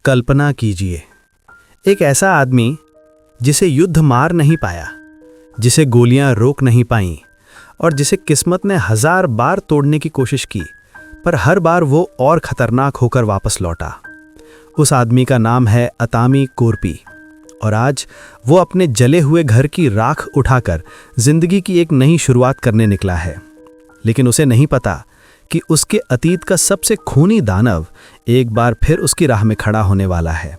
कल्पना कीजिए, एक ऐसा आदमी जिसे युद्ध मार नहीं पाया, जिसे गोलियां रोक नहीं पाईं और जिसे किस्मत ने 1000 बार तोड़ने की कोशिश की, पर हर बार वो और खतरनाक होकर वापस लौटा। उस आदमी का नाम है अतामी कोर्पी और आज वो अपने जले हुए घर की राख उठाकर जिंदगी की एक नई शुरुआत करने निकला है। लेकिन उसे नहीं पता कि उसके अतीत का सबसे खूनी दानव एक बार फिर उसकी राह में खड़ा होने वाला है।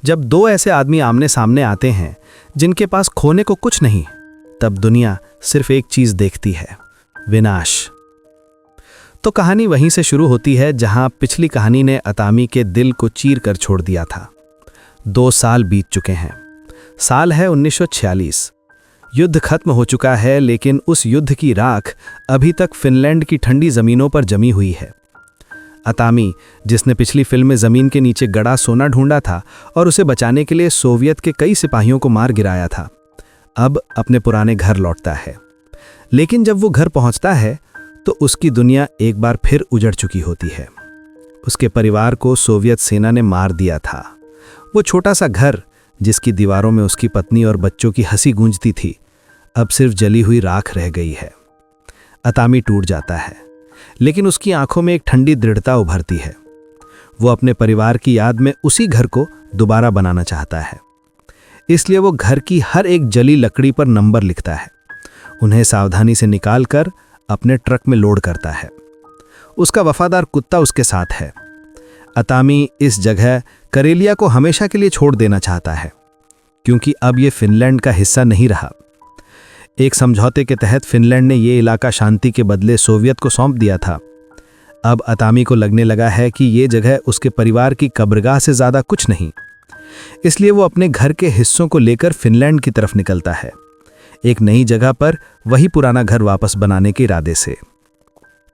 जब दो ऐसे आदमी आमने सामने आते हैं जिनके पास खोने को कुछ नहीं, तब दुनिया सिर्फ एक चीज देखती है, विनाश। तो कहानी वहीं से शुरू होती है जहां पिछली कहानी ने अतामी के दिल को चीर कर छोड़ दिया था। 2 साल बीत चुके हैं। साल है 1946। युद्ध खत्म हो चुका है, लेकिन उस युद्ध की राख अभी तक फिनलैंड की ठंडी जमीनों पर जमी हुई है। अतामी, जिसने पिछली फिल्म में जमीन के नीचे गड़ा सोना ढूंढा था और उसे बचाने के लिए सोवियत के कई सिपाहियों को मार गिराया था, अब अपने पुराने घर लौटता है। लेकिन जब वो घर पहुंचता है तो उसकी दुनिया एक बार फिर उजड़ चुकी होती है। उसके परिवार को सोवियत सेना ने मार दिया था। वो छोटा सा घर, जिसकी दीवारों में उसकी पत्नी और बच्चों की हंसी गूंजती थी, अब सिर्फ जली हुई राख रह गई है। अतामी टूट जाता है, लेकिन उसकी आंखों में एक ठंडी दृढ़ता उभरती है। वो अपने परिवार की याद में उसी घर को दोबारा बनाना चाहता है। इसलिए वो घर की हर एक जली लकड़ी पर नंबर लिखता है, उन्हें सावधानी से निकालकर अपने ट्रक में लोड करता है। उसका वफादार कुत्ता उसके साथ है। अतामी इस जगह करेलिया को हमेशा के लिए छोड़ देना चाहता है, क्योंकि अब ये फिनलैंड का हिस्सा नहीं रहा। एक समझौते के तहत फिनलैंड ने ये इलाका शांति के बदले सोवियत को सौंप दिया था। अब अतामी को लगने लगा है कि ये जगह उसके परिवार की कब्रगाह से ज्यादा कुछ नहीं। इसलिए वो अपने घर के हिस्सों को लेकर फिनलैंड की तरफ निकलता है, एक नई जगह पर वही पुराना घर वापस बनाने के इरादे से।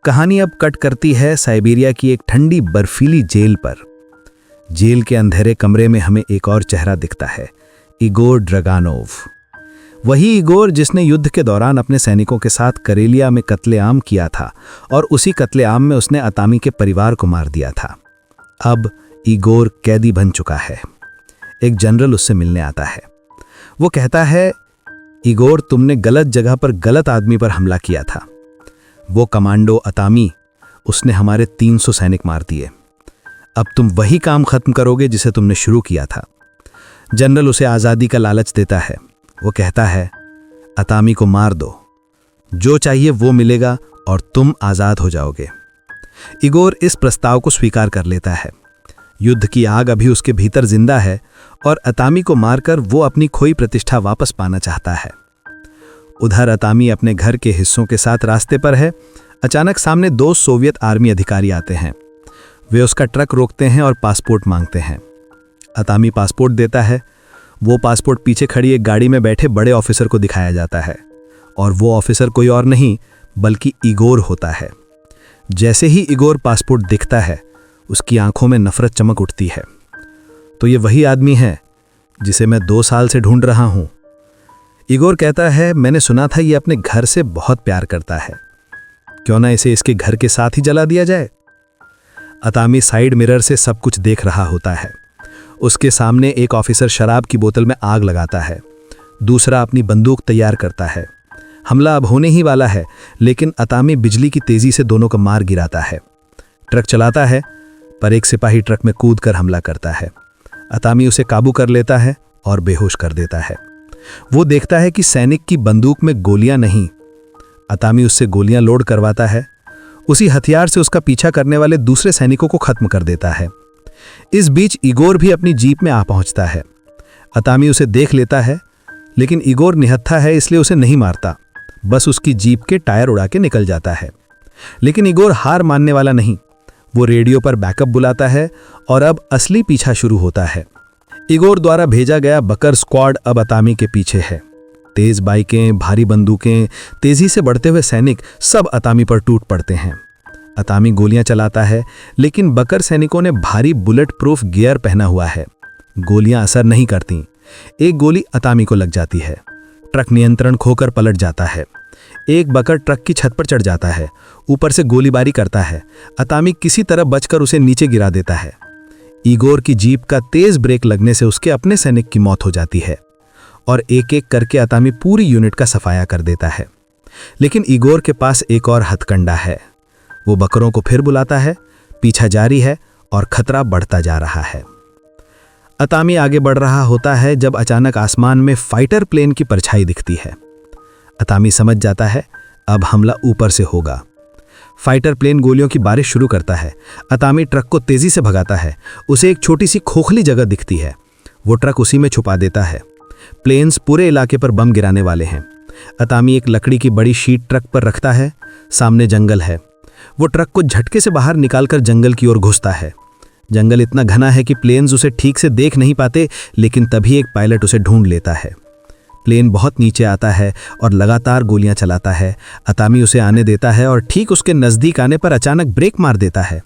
कहानी अब कट करती है साइबेरिया की एक ठंडी बर्फीली जेल पर। जेल के अंधेरे कमरे में हमें एक और चेहरा दिखता है, इगोर ड्रगानोव। वही इगोर जिसने युद्ध के दौरान अपने सैनिकों के साथ करेलिया में कत्लेआम किया था और उसी कत्लेआम में उसने अतामी के परिवार को मार दिया था। अब इगोर कैदी बन चुका है। एक जनरल उससे मिलने आता है। वो कहता है, इगोर, तुमने गलत जगह पर गलत आदमी पर हमला किया था। वो कमांडो अतामी, उसने हमारे 300 सैनिक मार दिए। अब तुम वही काम खत्म करोगे जिसे तुमने शुरू किया था। जनरल उसे आज़ादी का लालच देता है। वो कहता है, अतामी को मार दो, जो चाहिए वो मिलेगा और तुम आज़ाद हो जाओगे। इगोर इस प्रस्ताव को स्वीकार कर लेता है। युद्ध की आग अभी उसके भीतर जिंदा है और अतामी को मारकर वो अपनी खोई प्रतिष्ठा वापस पाना चाहता है। उधर अतामी अपने घर के हिस्सों के साथ रास्ते पर है। अचानक सामने 2 सोवियत आर्मी अधिकारी आते हैं। वे उसका ट्रक रोकते हैं और पासपोर्ट मांगते हैं। अतामी पासपोर्ट देता है। वो पासपोर्ट पीछे खड़ी एक गाड़ी में बैठे बड़े ऑफिसर को दिखाया जाता है और वो ऑफिसर कोई और नहीं बल्कि इगोर होता है। जैसे ही इगोर पासपोर्ट दिखता है, उसकी आंखों में नफरत चमक उठती है। तो ये वही आदमी है जिसे मैं 2 साल से ढूंढ रहा हूं। इगोर कहता है, मैंने सुना था ये अपने घर से बहुत प्यार करता है, क्यों ना इसे इसके घर के साथ ही जला दिया जाए। अतामी साइड मिरर से सब कुछ देख रहा होता है। उसके सामने एक ऑफिसर शराब की बोतल में आग लगाता है, दूसरा अपनी बंदूक तैयार करता है। हमला अब होने ही वाला है, लेकिन अतामी बिजली की तेजी से दोनों को मार गिराता है। ट्रक चलाता है, पर एक सिपाही ट्रक में कूदकर हमला करता है। अतामी उसे काबू कर लेता है और बेहोश कर देता है। वो देखता है कि सैनिक की बंदूक में गोलियां नहीं। अतामी उससे गोलियां लोड करवाता है। उसी हथियार से उसका पीछा करने वाले दूसरे सैनिकों को खत्म कर देता है। इस बीच इगोर भी अपनी जीप में आ पहुंचता है। अतामी उसे देख लेता है, लेकिन इगोर निहत्था है, इसलिए उसे नहीं मारता, बस उसकी जीप के टायर उड़ा के निकल जाता है। लेकिन इगोर हार मानने वाला नहीं। वो रेडियो पर बैकअप बुलाता है और अब असली पीछा शुरू होता है। इगोर द्वारा भेजा गया बकर स्क्वाड अब अतामी के पीछे है। तेज बाइकें, भारी बंदूकें, तेजी से बढ़ते हुए सैनिक सब अतामी पर टूट पड़ते हैं। अतामी गोलियां चलाता है, लेकिन बकर सैनिकों ने भारी बुलेट प्रूफ गियर पहना हुआ है। गोलियां असर नहीं करती। एक गोली अतामी को लग जाती है। ट्रक नियंत्रण खोकर पलट जाता है। एक बकर ट्रक की छत पर चढ़ जाता है, ऊपर से गोलीबारी करता है। अतामी किसी तरह बचकर उसे नीचे गिरा देता है। इगोर की जीप का तेज ब्रेक लगने से उसके अपने सैनिक की मौत हो जाती है और एक एक करके अतामी पूरी यूनिट का सफाया कर देता है। लेकिन इगोर के पास एक और हथकंडा है। वो बकरों को फिर बुलाता है, पीछा जारी है और खतरा बढ़ता जा रहा है। अतामी आगे बढ़ रहा होता है जब अचानक आसमान में फाइटर प्लेन की परछाई दिखती है। अतामी समझ जाता है अब हमला ऊपर से होगा। फाइटर प्लेन गोलियों की बारिश शुरू करता है। अतामी ट्रक को तेजी से भगाता है। उसे एक छोटी सी खोखली जगह दिखती है। वो ट्रक उसी में छुपा देता है। प्लेन्स पूरे इलाके पर बम गिराने वाले हैं। अतामी एक लकड़ी की बड़ी शीट ट्रक पर रखता है। सामने जंगल है। वो ट्रक को झटके से बाहर निकालकर जंगल की ओर घुसता है। जंगल इतना घना है कि प्लेन्स उसे ठीक से देख नहीं पाते, लेकिन तभी एक पायलट उसे ढूंढ लेता है। प्लेन बहुत नीचे आता है और लगातार गोलियां चलाता है। अतामी उसे आने देता है और ठीक उसके नज़दीक आने पर अचानक ब्रेक मार देता है।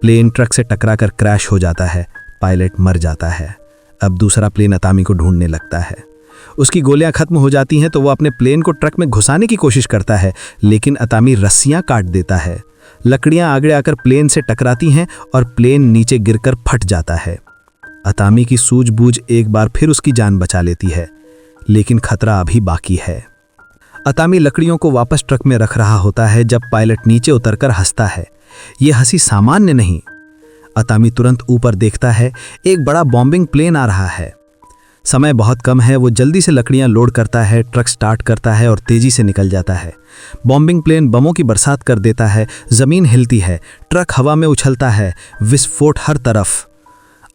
प्लेन ट्रक से टकराकर क्रैश हो जाता है। पायलट मर जाता है। अब दूसरा प्लेन अतामी को ढूंढने लगता है। उसकी गोलियां खत्म हो जाती हैं तो वो अपने प्लेन को ट्रक में घुसाने की कोशिश करता है, लेकिन अतामी रस्सियां काट देता है। लकड़ियां आगे आकर प्लेन से टकराती हैं और प्लेन नीचे गिरकर फट जाता है। अतामी की सूझबूझ एक बार फिर उसकी जान बचा लेती है, लेकिन खतरा अभी बाकी है। अतामी लकड़ियों को वापस ट्रक में रख रहा होता है जब पायलट नीचे उतरकर हंसता है। यह हंसी सामान्य नहीं। अतामी तुरंत ऊपर देखता है, एक बड़ा बॉम्बिंग प्लेन आ रहा है। समय बहुत कम है। वो जल्दी से लकड़ियां लोड करता है, ट्रक स्टार्ट करता है और तेजी से निकल जाता है। बॉम्बिंग प्लेन बमों की बरसात कर देता है। जमीन हिलती है, ट्रक हवा में उछलता है, विस्फोट हर तरफ।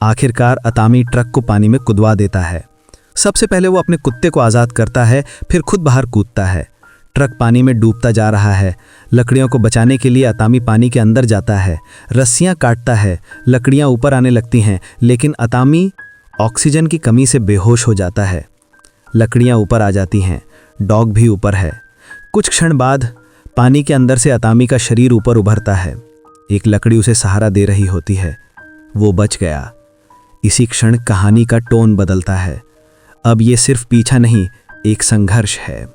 आखिरकार अतामी ट्रक को पानी में कुदवा देता है। सबसे पहले वो अपने कुत्ते को आज़ाद करता है, फिर खुद बाहर कूदता है। ट्रक पानी में डूबता जा रहा है। लकड़ियों को बचाने के लिए अतामी पानी के अंदर जाता है, रस्सियां काटता है। लकड़ियां ऊपर आने लगती हैं, लेकिन अतामी ऑक्सीजन की कमी से बेहोश हो जाता है। लकड़ियां ऊपर आ जाती हैं, डॉग भी ऊपर है। कुछ क्षण बाद पानी के अंदर से अतामी का शरीर ऊपर उभरता है। एक लकड़ी उसे सहारा दे रही होती है। वो बच गया। इसी क्षण कहानी का टोन बदलता है। अब ये सिर्फ पीछा नहीं, एक संघर्ष है।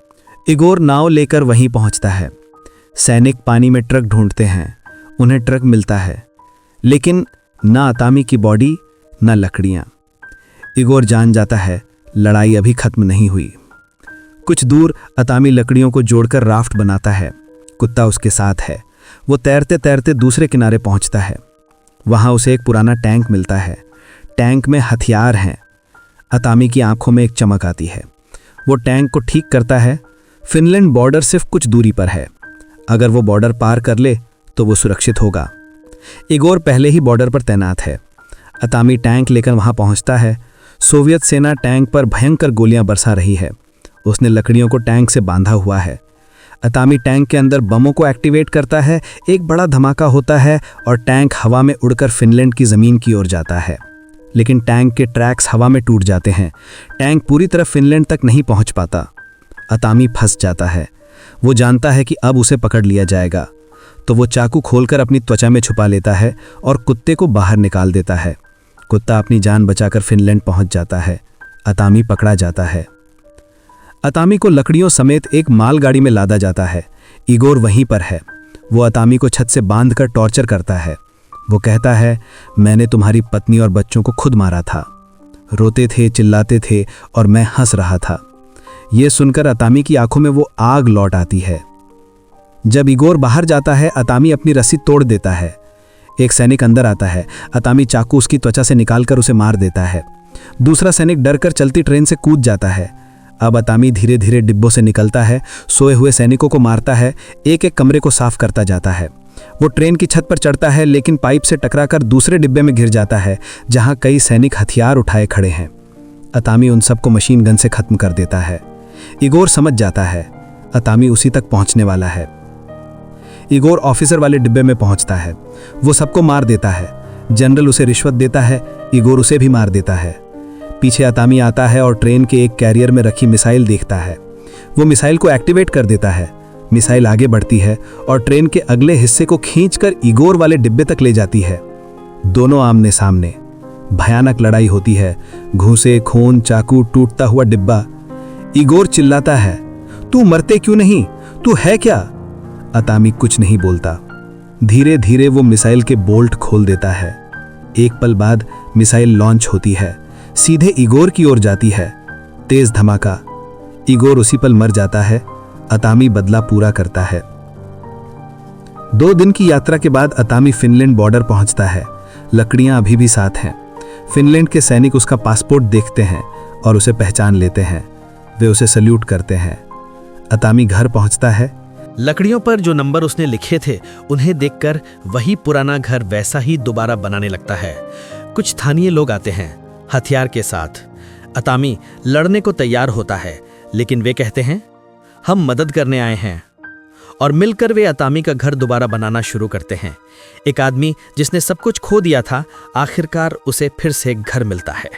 इगोर नाव लेकर वहीं पहुंचता है। सैनिक पानी में ट्रक ढूंढते हैं। उन्हें ट्रक मिलता है, लेकिन ना अतामी की बॉडी, ना लकड़ियां। इगोर जान जाता है लड़ाई अभी खत्म नहीं हुई। कुछ दूर अतामी लकड़ियों को जोड़कर राफ्ट बनाता है। कुत्ता उसके साथ है। वो तैरते तैरते दूसरे किनारे पहुंचता है। वहां उसे एक पुराना टैंक मिलता है। टैंक में हथियार हैं। अतामी की आंखों में एक चमक आती है। वो टैंक को ठीक करता है। फिनलैंड बॉर्डर सिर्फ कुछ दूरी पर है। अगर वो बॉर्डर पार कर ले तो वो सुरक्षित होगा। इगोर पहले ही बॉर्डर पर तैनात है। अतामी टैंक लेकर वहां पहुंचता है। सोवियत सेना टैंक पर भयंकर गोलियां बरसा रही है। उसने लकड़ियों को टैंक से बांधा हुआ है। अतामी टैंक के अंदर बमों को एक्टिवेट करता है। एक बड़ा धमाका होता है और टैंक हवा में उड़कर फिनलैंड की ज़मीन की ओर जाता है। लेकिन टैंक के ट्रैक्स हवा में टूट जाते हैं। टैंक पूरी तरह फिनलैंड तक नहीं पहुंच पाता। अतामी फंस जाता है। वो जानता है कि अब उसे पकड़ लिया जाएगा, तो वो चाकू खोलकर अपनी त्वचा में छुपा लेता है और कुत्ते को बाहर निकाल देता है। कुत्ता अपनी जान बचाकर फिनलैंड पहुंच जाता है। अतामी पकड़ा जाता है। अतामी को लकड़ियों समेत एक मालगाड़ी में लादा जाता है। इगोर वहीं पर है। वो अतामी को छत से बांधकर टॉर्चर करता है। वो कहता है, मैंने तुम्हारी पत्नी और बच्चों को खुद मारा था। रोते थे, चिल्लाते थे और मैं हंस रहा था। ये सुनकर अतामी की आंखों में वो आग लौट आती है। जब इगोर बाहर जाता है, अतामी अपनी रस्सी तोड़ देता है। एक सैनिक अंदर आता है। अतामी चाकू उसकी त्वचा से निकालकर उसे मार देता है। दूसरा सैनिक डरकर चलती ट्रेन से कूद जाता है। अब अतामी धीरे धीरे डिब्बों से निकलता है, सोए हुए सैनिकों को मारता है, एक एक कमरे को साफ करता जाता है। वो ट्रेन की छत पर चढ़ता है, लेकिन पाइप से टकराकर दूसरे डिब्बे में गिर जाता है, जहां कई सैनिक हथियार उठाए खड़े हैं। अतामी उन सबको मशीन गन से खत्म कर देता है। इगोर समझ जाता है अतामी उसी तक पहुंचने वाला है। इगोर ऑफिसर वाले डिब्बे में पहुंचता है। वो सबको मार देता है। जनरल उसे रिश्वत देता है। इगोर उसे भी मार देता है। पीछे अतामी आता है और ट्रेन के एक कैरियर में रखी मिसाइल देखता है। वो मिसाइल को एक्टिवेट कर देता है। मिसाइल आगे बढ़ती है और ट्रेन के अगले हिस्से को खींचकर इगोर वाले डिब्बे तक ले जाती है। दोनों आमने सामने। भयानक लड़ाई होती है। घूंसे, खून, चाकू, टूटता हुआ डिब्बा। इगोर चिल्लाता है, तू मरते क्यों नहीं? तू है क्या? अतामी कुछ नहीं बोलता। धीरे धीरे वो मिसाइल के बोल्ट खोल देता है। एक पल बाद मिसाइल लॉन्च होती है, सीधे इगोर की ओर जाती है। तेज धमाका, इगोर उसी पल मर जाता है। अतामी बदला पूरा करता है। 2 दिन की यात्रा के बाद अतामी फिनलैंड बॉर्डर पहुंचता है। लकड़ियां अभी भी साथ हैं। फिनलैंड के सैनिक उसका पासपोर्ट देखते हैं और उसे पहचान लेते हैं। वे उसे सल्यूट करते हैं। अतामी घर पहुंचता है। लकड़ियों पर जो नंबर उसने लिखे थे उन्हें देखकर वही पुराना घर वैसा ही दोबारा बनाने लगता है। कुछ स्थानीय लोग आते हैं हथियार के साथ। अतामी लड़ने को तैयार होता है, लेकिन वे कहते हैं हम मदद करने आए हैं, और मिलकर वे अतामी का घर दोबारा बनाना शुरू करते हैं। एक आदमी जिसने सब कुछ खो दिया था, आखिरकार उसे फिर से घर मिलता है।